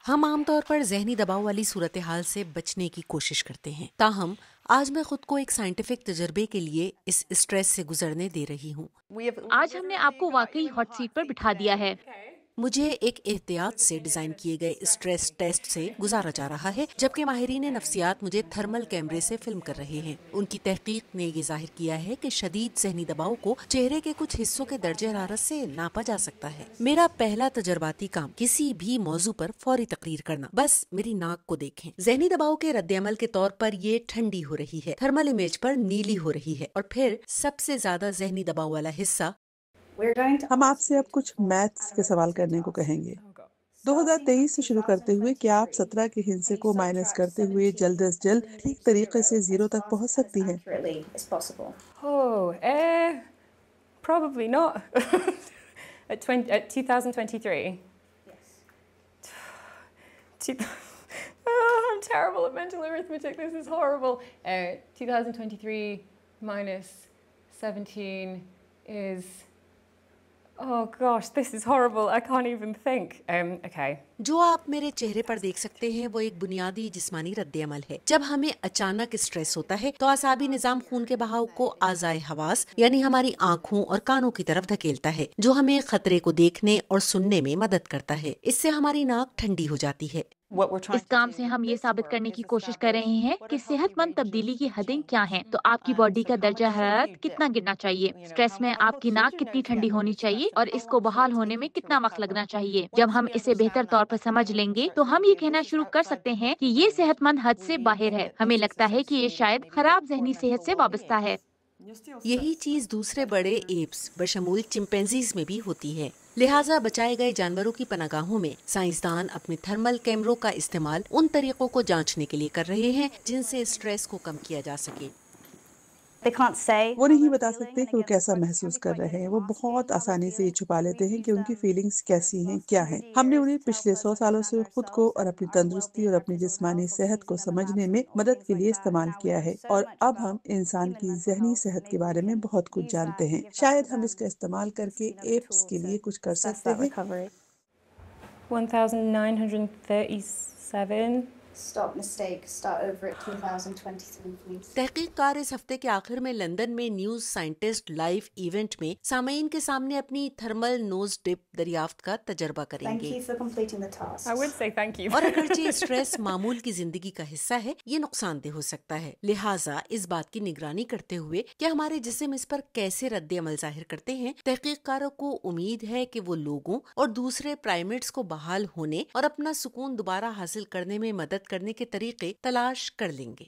ہم عام طور پر ذہنی دباؤ والی صورتحال سے بچنے کی کوشش کرتے ہیں، تاہم آج میں خود کو ایک سائنٹیفک تجربے کے لیے اس اسٹریس سے گزرنے دے رہی ہوں۔ آج ہم نے آپ کو واقعی ہاٹ سیٹ پر بٹھا دیا ہے۔ مجھے ایک احتیاط سے ڈیزائن کیے گئے اسٹریس ٹیسٹ سے گزارا جا رہا ہے، جبکہ ماہرین نفسیات مجھے تھرمل کیمرے سے فلم کر رہے ہیں۔ ان کی تحقیق نے یہ ظاہر کیا ہے کہ شدید ذہنی دباؤ کو چہرے کے کچھ حصوں کے درجہ حرارت سے ناپا جا سکتا ہے۔ میرا پہلا تجرباتی کام کسی بھی موضوع پر فوری تقریر کرنا۔ بس میری ناک کو دیکھیں۔ ذہنی دباؤ کے رد عمل کے طور پر یہ ٹھنڈی ہو رہی ہے، تھرمل امیج پر نیلی ہو رہی ہے، اور پھر سب سے زیادہ ذہنی دباؤ والا حصہ۔ ہم آپ سے اب کچھ میتھس کے سوال کرنے کو کہیں گے۔ 2023 سے شروع کرتے ہوئے کیا آپ 17 کے ہندسے کو مائنس کرتے ہوئے جلد از جلد ٹھیک طریقے سے 0 تک پہنچ سکتی ہیں؟ Probably not. At 2023. I'm terrible at mental arithmetic. This is horrible. 2023 minus 17 is... Oh gosh, this is horrible. I can't even think. Okay. جو آپ میرے چہرے پر دیکھ سکتے ہیں وہ ایک بنیادی جسمانی رد عمل ہے۔ جب ہمیں اچانک اسٹریس ہوتا ہے تو اعصابی نظام خون کے بہاؤ کو اعضائے حواس یعنی ہماری آنکھوں اور کانوں کی طرف دھکیلتا ہے، جو ہمیں خطرے کو دیکھنے اور سننے میں مدد کرتا ہے۔ اس سے ہماری ناک ٹھنڈی ہو جاتی ہے۔ اس کام سے ہم یہ ثابت کرنے کی کوشش کر رہے ہیں کہ صحت مند تبدیلی کی حدیں کیا ہیں۔ تو آپ کی باڈی کا درجہ حرارت کتنا گرنا چاہیے، اسٹریس میں آپ کی ناک کتنی ٹھنڈی ہونی چاہیے، اور اس کو بحال ہونے میں کتنا وقت لگنا چاہیے۔ جب ہم اسے بہتر طور پر سمجھ لیں گے تو ہم یہ کہنا شروع کر سکتے ہیں کہ یہ صحت مند حد سے باہر ہے۔ ہمیں لگتا ہے کہ یہ شاید خراب ذہنی صحت سے وابستہ ہے۔ یہی چیز دوسرے بڑے ایپس بشمول چمپینزیز میں بھی ہوتی ہے۔ لہٰذا بچائے گئے جانوروں کی پناہ گاہوں میں سائنسدان اپنے تھرمل کیمروں کا استعمال ان طریقوں کو جانچنے کے لیے کر رہے ہیں جن سے اسٹریس کو کم کیا جا سکے۔ وہ نہیں بتا سکتے کہ وہ کیسا محسوس کر رہے ہیں۔ وہ بہت آسانی سے یہ چھپا لیتے ہیں کہ ان کی فیلنگز کیسی ہیں، کیا ہیں۔ ہم نے انہیں پچھلے 100 سالوں سے خود کو اور اپنی تندرستی اور اپنی جسمانی صحت کو سمجھنے میں مدد کے لیے استعمال کیا ہے، اور اب ہم انسان کی ذہنی صحت کے بارے میں بہت کچھ جانتے ہیں۔ شاید ہم اس کا استعمال کر کے ایپس کے لیے کچھ کر سکتے ہیں۔ 1937. Stop mistake. Start over at 2023, please. تحقیق کار اس ہفتے کے آخر میں لندن میں نیوز سائنٹسٹ لائیو ایونٹ میں سامعین کے سامنے اپنی تھرمل نوز ڈپ دریافت کا تجربہ کریں Thank گے۔ you for completing the task. I would say thank you. اور اگرچہ اسٹریس معمول کی زندگی کا حصہ ہے، یہ نقصان دہ ہو سکتا ہے، لہٰذا اس بات کی نگرانی کرتے ہوئے کہ ہمارے جسم اس پر کیسے رد عمل ظاہر کرتے ہیں، تحقیق کاروں کو امید ہے کہ وہ لوگوں اور دوسرے پرائمیٹس کو بحال ہونے اور اپنا سکون دوبارہ حاصل کرنے میں مدد کرنے کے طریقے تلاش کر لیں گے۔